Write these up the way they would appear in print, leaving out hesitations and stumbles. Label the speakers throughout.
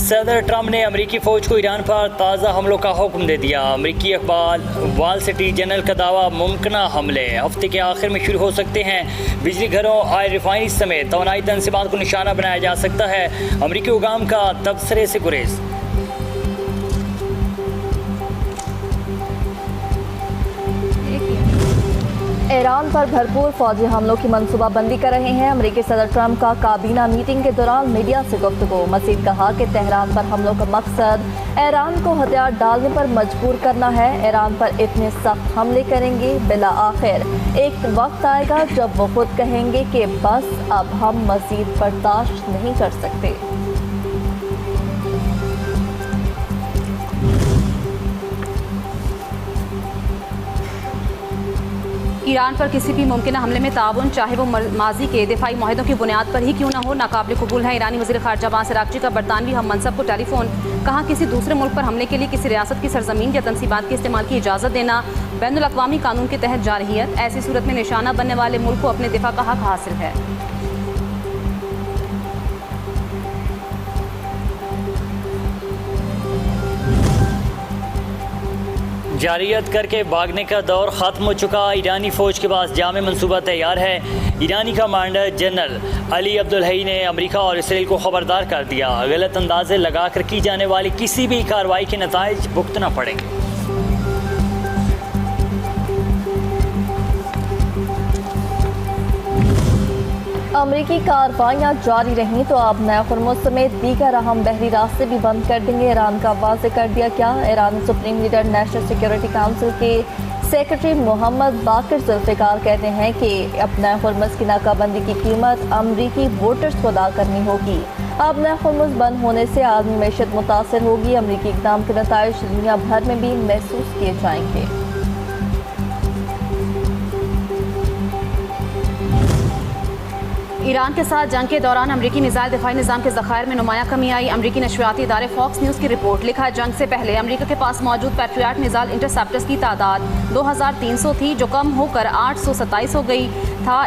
Speaker 1: सदर ट्रंप ने अमरीकी फ़ौज को ईरान पर ताज़ा हमलों का हुक्म दे दिया। अमरीकी अखबार वॉल स्ट्रीट जर्नल का दावा, मुमकिन हमले हफ्ते के आखिर में शुरू हो सकते हैं। बिजली घरों, ऑयल रिफाइनरी समेत तवानाई तंसीबात को निशाना बनाया जा सकता है। अमरीकी हुकाम का तबसरे से गुरेज।
Speaker 2: ईरान पर भरपूर फौजी हमलों की मनसूबाबंदी कर रहे हैं। अमरीकी सदर ट्रंप का काबीना मीटिंग के दौरान मीडिया से गुफ्तगू। मजीद कहा कि तेहरान पर हमलों का मकसद ईरान को हथियार डालने पर मजबूर करना है। ईरान पर इतने सख्त हमले करेंगे, बिला आखिर एक वक्त आएगा जब वो खुद कहेंगे कि बस अब हम मजीद बर्दाश्त नहीं कर सकते।
Speaker 3: ईरान पर किसी भी मुमकिन हमले में ताउन, चाहे वो माजी के दिफाई माहिदों की बुनियाद पर ही क्यों न हो, नाकाबिल कबूल है। ईरानी वज़ीर ख़ारजा अब्बास अराग़ची का बरतानवी हम मनसब को टेलीफोन। कहा, किसी दूसरे मुल्क पर हमले के लिए किसी रियासत की सरजमीन या तनसीबात के इस्तेमाल की इजाज़त देना बैनुल अक़वामी कानून के तहत जारहियत। ऐसी सूरत में निशाना बनने वाले मुल्क को अपने दिफा का हक हासिल है।
Speaker 1: जारियत करके भागने का दौर ख़त्म हो चुका। ईरानी फ़ौज के पास जामे मनसूबा तैयार है। ईरानी कमांडर जनरल अली अब्दुल्लही ने अमेरिका और इसराइल को ख़बरदार कर दिया, गलत अंदाजे लगा कर की जाने वाली किसी भी कार्रवाई के नताइज भुगतना पड़ेंगे।
Speaker 2: अमरीकी कार्रवाइयाँ जारी रहीं तो अब नया खुर्मुज़ समेत दीगर अहम बहरी रास्ते भी बंद कर देंगे। ईरान का वाज़ेह कर दिया क्या? ईरानी supreme leader national security council के सेक्रेटरी मोहम्मद बाकिर जुल्फ़िकार कहते हैं कि अब नया खुर्मुज़ की नाकाबंदी की कीमत अमरीकी वोटर्स को अदा करनी होगी। अब नया खुर्मुज़ बंद होने से आलमी मैशत मुतासर होगी। अमरीकी इक़दाम के नताइज दुनिया भर में भी महसूस किए जाएंगे।
Speaker 3: ईरान के साथ जंग के दौरान अमरीकी मिसाइल दिफाई निज़ाम के ज़खायर में नुमाया कमी आई। अमरीकी नशरियाती इदारे फॉक्स न्यूज़ की रिपोर्ट। लिखा है, जंग से पहले अमरीका के पास मौजूद पैट्रियट मिसाइल इंटरसेप्टर्स की तादाद 2300 थी, जो कम होकर 827 हो गई था।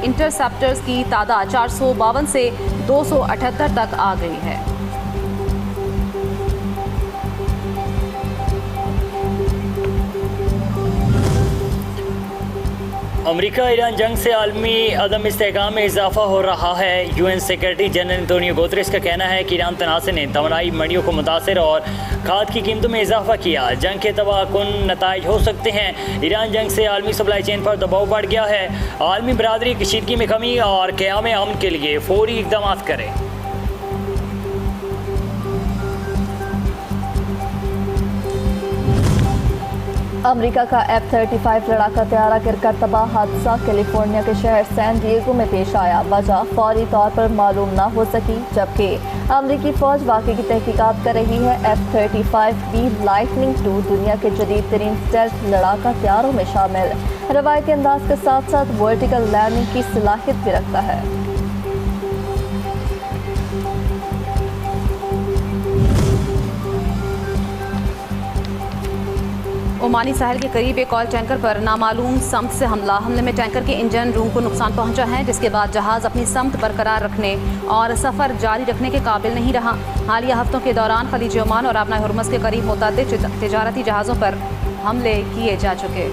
Speaker 3: इंटरसेप्टर्स की तादाद 452 से 278 तक आ गई है।
Speaker 1: अमरीका ईरान जंग से आलमी अदम इस्तेहकाम में इजाफा हो रहा है। UN secretary general Antonio Guterres का कहना है कि ईरान तनाज़े ने तवानाई मंडियों को मुतासर और खाद की कीमतों में इजाफा किया। जंग के तबाहकुन नताइज हो सकते हैं। ईरान जंग से आलमी सप्लाई चेन पर दबाव बढ़ गया है। आलमी बरादरी कशीदगी में कमी और क़याम अमन के लिए फौरी इक़दाम करें।
Speaker 2: अमेरिका का F-35 लड़ाका तैयारा गिरकर तबाह हादसा कैलिफोर्निया के शहर सैन डिएगो में पेश आया। वजह फौरी तौर पर मालूम न हो सकी, जबकि अमेरिकी फ़ौज वाक़े की तहकीकात कर रही है। F-35B लाइटनिंग II दुनिया के जदीद तरीन स्टेल्थ लड़ाका तैयारों में शामिल, रवायती अंदाज के साथ साथ वर्टिकल लैंडिंग की सलाहियत भी रखता है।
Speaker 3: ओमानी साहिल के करीब एक ऑयल टैंकर पर नामालूम समत से हमले में टैंकर के इंजन रूम को नुकसान पहुंचा है, जिसके बाद जहाज़ अपनी समत बरकरार रखने और सफ़र जारी रखने के काबिल नहीं रहा। हालिया हफ्तों के दौरान खलीज ओमान और आबना हुर्मुज़ के करीब मुतअद्दिद तिजारती जहाज़ों पर हमले किए जा चुके।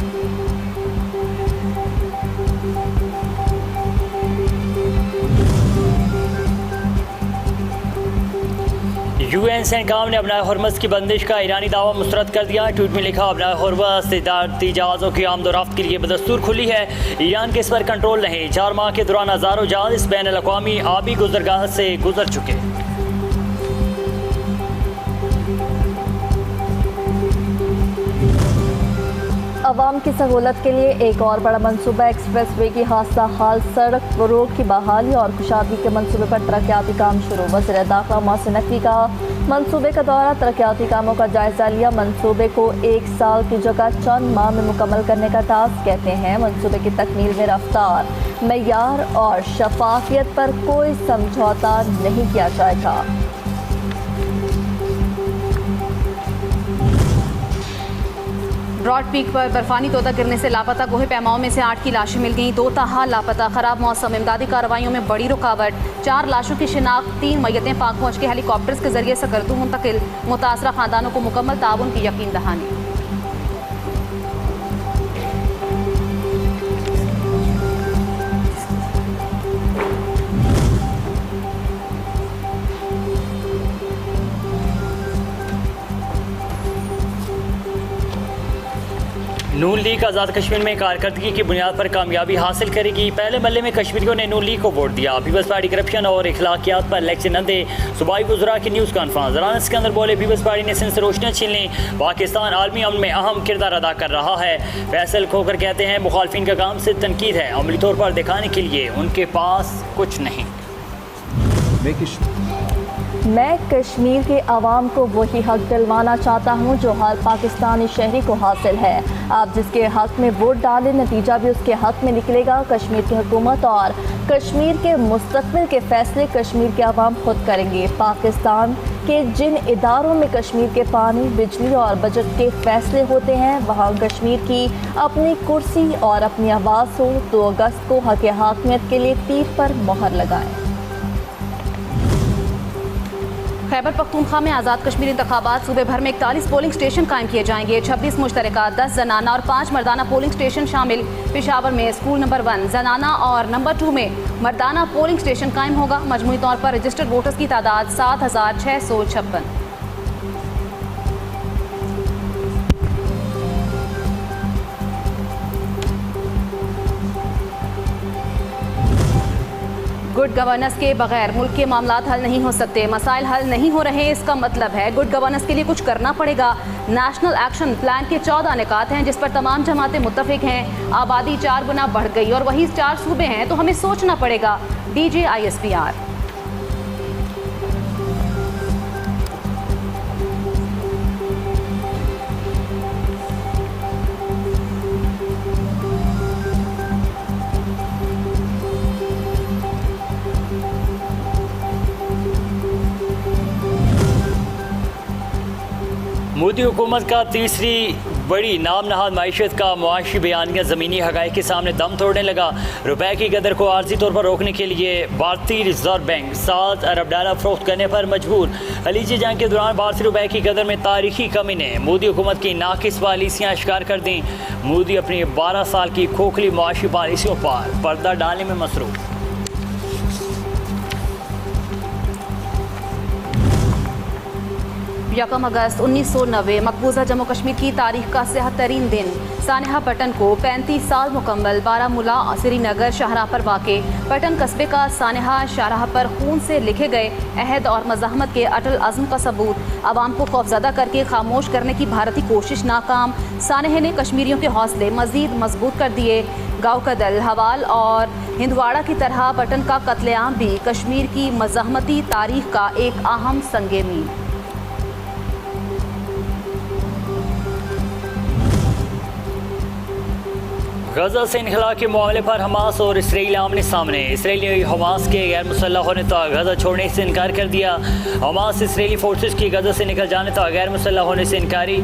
Speaker 1: UN सेनेकाम ने अपना हुर्मुज़ की बंदिश का ईरानी दावा मुस्तरद कर दिया। ट्वीट में लिखा, अपना हुर्मुज़ तिजारती जहाज़ों की आमदोरफ्त के लिए बदस्तूर खुली है। ईरान के इस पर कंट्रोल नहीं। 4 माह के दौरान हज़ारों जहाज़ इस बैन अल-अक़वामी आबी गुज़रगाह से गुजर चुके।
Speaker 2: अवाम की सहूलत के लिए एक और बड़ा मनसूबा एक्सप्रेस वे की हादसा हाल सड़क रोड की बहाली और कुशादगी के मनसूबे पर तरक्याती काम शुरू। वज़ीर दाखिला मोहसिन नकवी का मनसूबे का दौरा, तरक्याती कामों का जायजा लिया। मनसूबे को 1 साल की जगह चंद माह में मुकम्मल करने का टास्क। कहते हैं मनसूबे की तकमील में रफ्तार, मेयार और शफाफियत पर कोई समझौता नहीं किया जाएगा।
Speaker 3: ब्रॉड पीक पर बर्फानी तोता गिरने से लापता गोहे पैमाओं में से 8 की लाशें मिल गईं। 2 ताहाल लापता। खराब मौसम, इमदादी कार्रवाइयों में बड़ी रुकावट। 4 लाशों की शिनाख्त, 3 मैयतें पाक पहुँच के हेलीकॉप्टर्स के जरिए सकरतू मुंतकिल। मुतासरा खानदानों को मुकम्मल ताउन की यकीन दहानी।
Speaker 1: नून लीग आज़ाद कश्मीर में कारकर्दगी की बुनियाद पर कामयाबी हासिल करेगी। पहले मल्ले में कश्मीरियों ने नून लीग को वोट दिया। पीपल्स पार्टी करप्शन और इखलाकियात पर इलेक्शन न दे। सूबाई वज़रा की न्यूज़ कॉन्फ्रेंस। राना सिकंदर बोले, पीपल्स पार्टी ने सिंध से रोशनियाँ छीन ली। पाकिस्तान आलमी अमन में अहम किरदार अदा कर रहा है। फैसल खोकर कहते हैं, मुखालफिन का काम सिर्फ तनकीद है, अमली तौर पर दिखाने के लिए उनके पास कुछ नहीं।
Speaker 2: मैं कश्मीर के अवाम को वही हक दिलवाना चाहता हूँ जो हर पाकिस्तानी शहरी को हासिल है। आप जिसके हक में वोट डालें, नतीजा भी उसके हक में निकलेगा। कश्मीर की हुकूमत और कश्मीर के मुस्तकबिल के फैसले कश्मीर के अवाम खुद करेंगे। पाकिस्तान के जिन इदारों में कश्मीर के पानी, बिजली और बजट के फैसले होते हैं, वहाँ कश्मीर की अपनी कुर्सी और अपनी आवाज़ हो। 2 अगस्त को हक हाकमियत के लिए तीर पर मोहर लगाएं।
Speaker 3: खैबर पख्तूनख्वा में आज़ाद कश्मीर इंतखाबात। सूबे भर में 41 पोलिंग स्टेशन कायम किए जाएंगे। 26 मुश्तरका, 10 जनाना और 5 मर्दाना पोलिंग स्टेशन शामिल। पेशावर में स्कूल नंबर 1 जनाना और नंबर 2 में मर्दाना पोलिंग स्टेशन कायम होगा। मजमूई तौर पर रजिस्टर्ड वोटर्स की तादाद 7656। गुड गवर्नेंस के बगैर मुल्क के मामलात हल नहीं हो सकते। मसाइल हल नहीं हो रहे, इसका मतलब है गुड गवर्नेंस के लिए कुछ करना पड़ेगा। नेशनल एक्शन प्लान के 14 निकात हैं जिस पर तमाम जमातें मुत्तफिक हैं। आबादी 4 गुना बढ़ गई और वही 4 सूबे हैं, तो हमें सोचना पड़ेगा। DJISPR।
Speaker 1: मोदी हुकूमत का तीसरी बड़ी नाम नहाद माइशत का मुआशी बयानिया ज़मीनी हक़ाइक़ के सामने दम तोड़ने लगा। रुपए की कदर को आर्जी तौर पर रोकने के लिए भारतीय रिजर्व बैंक 7 अरब डॉलर फ़रोख्त करने पर मजबूर। खलीजी जंग के दौरान भारतीय रुपए की कदर में तारीखी कमी ने मोदी हुकूमत की नाकिस पॉलिसियाँ शिकार कर दी। मोदी अपनी 12 साल की खोखली मुआशी पॉलिसियों पर पर्दा डालने में मसरूफ़।
Speaker 3: 1 अगस्त 1990 मकबूजा जम्मू कश्मीर की तारीख का 73 दिन। सानिहा पटन को 35 साल मुकम्मल। बारामूला श्रीनगर शाहराह पर वाक़े पटन कस्बे का सानिहा शाहराह पर खून से लिखे गए अहद और मज़ाहमत के अटल अज़्म का सबूत। आवाम को खौफज़दा करके खामोश करने की भारतीय कोशिश नाकाम। सानिहा ने कश्मीरियों के हौसले मज़ीद मजबूत कर दिए। गाँव का दल, हवाल और हिंदवाड़ा की तरह पटन का कत्लेआम भी कश्मीर की मज़ाहमती तारीख का एक अहम संगे मील।
Speaker 1: गजा से इनखला के मामले पर हमास और इसराइल आमने सामने। इसराइली हमास के गैर मुसल्लह होने तक गजा छोड़ने से इनकार कर दिया। हमास इसराइली फोर्सेस की गजा से निकल जाने तक गैर मुसल्लह होने से इनकारी।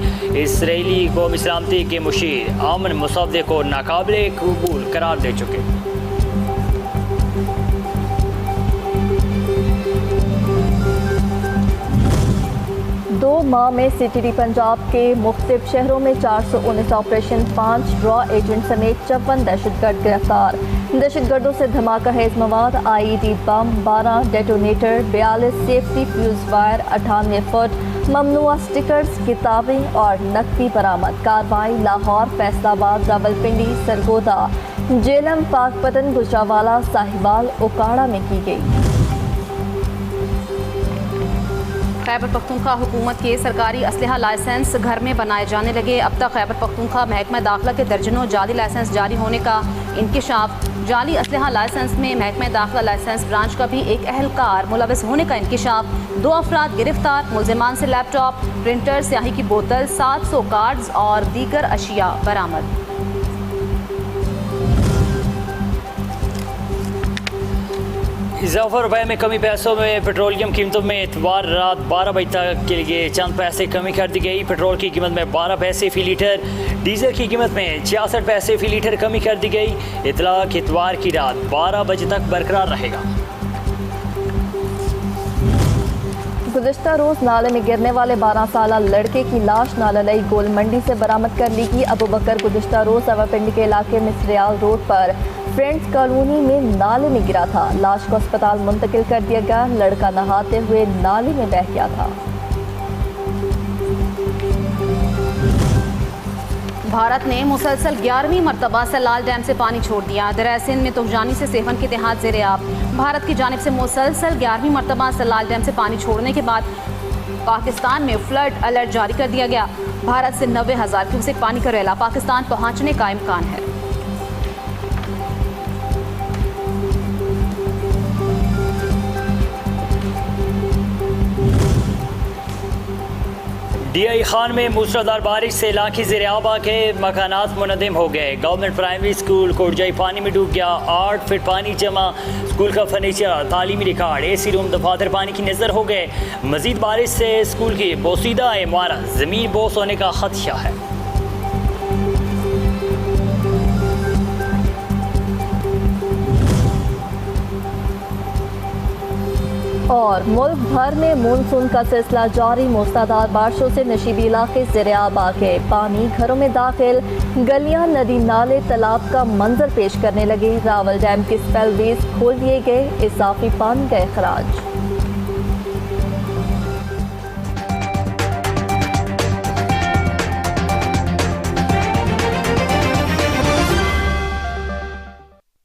Speaker 1: इसराइली कौमी सलामती के मुशीर अमन मुसवदे को नाकाबिले कबूल करार दे चुके।
Speaker 2: 2 माह में CTD पंजाब के मुख्तलिफ शहरों में 419 ऑपरेशन, 5 रॉ एजेंट समेत 54 दहशतगर्द गिरफ्तार। दहशतगर्दों से धमाका हेज मवाद, IED bomb, 12 detonator, 42 safety fuse wire, 98 foot ममनुआ स्टिकर्स, किताबें और नकदी बरामद। कार्रवाई लाहौर, फैसलाबाद, रावलपिंडी, सरगोदा, जेलम, पाकपतन, गुजरावाला, साहिवाल, ओकाड़ा में की गई।
Speaker 3: खैबर पख्तूनख्वा हुकूमत के सरकारी असलहा लाइसेंस घर में बनाए जाने लगे। अब तक खैबर पख्तूनख्वा महकमा दाखिला के दर्जनों जाली लाइसेंस जारी होने का इंकिशाफ। जाली असलहा लाइसेंस में महकमा दाखिला लाइसेंस ब्रांच का भी एक अहलकार मुलविस होने का इंकिशाफ। 2 अफराद गिरफ्तार। मुलजिमान से लैपटॉप, प्रिंटर, स्याही की बोतल, 700 कार्ड्स और दीगर अशिया बरामद।
Speaker 1: इजाफा रुपए में कमी, पैसों में पेट्रोलियम कीमतों में इतवार रात 12 बजे तक के लिए चंद पैसे कमी कर दी गई। पेट्रोल की कीमत में 12 पैसे फ़ी लीटर, डीजल की कीमत में 66 पैसे फ़ी लीटर कमी कर दी गई। इतलाक इतवार की रात 12 बजे तक बरकरार रहेगा।
Speaker 2: गुज़िश्ता रोज़ नाले में गिरने वाले 12 साला लड़के की लाश नाललई गोल मंडी से बरामद कर ली गई। अबू बकर गुज़िश्ता रोज़ अवापिंडी के इलाके में सरियाल रोड पर फ्रेंड्स कॉलोनी में नाले में गिरा था। लाश को अस्पताल मुंतकिल कर दिया गया। लड़का नहाते हुए नाले में बह गया था।
Speaker 3: भारत ने मुसलसल 11वीं मरतबा सलाल डैम से पानी छोड़ दिया। दरिया सिंध में तूफानी से सेवन के देहात ज़ेरे आब। भारत की जानिब से मुसलसल 11वीं मरतबा सलाल डैम से पानी छोड़ने के बाद पाकिस्तान में फ्लड अलर्ट जारी कर दिया गया। भारत से 90,000 क्यूसेक पानी का रैला पाकिस्तान पहुंचने का इम्कान है।
Speaker 1: DI खान में मूसलाधार बारिश से इलाके ज़ेरे-आब के मकानात मुनहदम हो गए। गवर्नमेंट प्राइमरी स्कूल कोटजाई पानी में डूब गया। 8 फीट पानी जमा। स्कूल का फर्नीचर, तालीमी रिकॉर्ड, AC रूम, दफातर पानी की नज़र हो गए। मजीद बारिश से स्कूल की बोसीदा इमारत ज़मीन बोस होने का खदशा है।
Speaker 2: और मुल्क भर में मानसून का सिलसिला जारी। मूसलाधार बारिशों से नशीबी इलाके ज़ेरे-आब आ गए। पानी घरों में दाखिल, गलियां, नदी, नाले, तालाब का मंजर पेश करने लगे। रावल डैम के स्पेलवेज खोल दिए गए। इजाफी पानी का अखराज।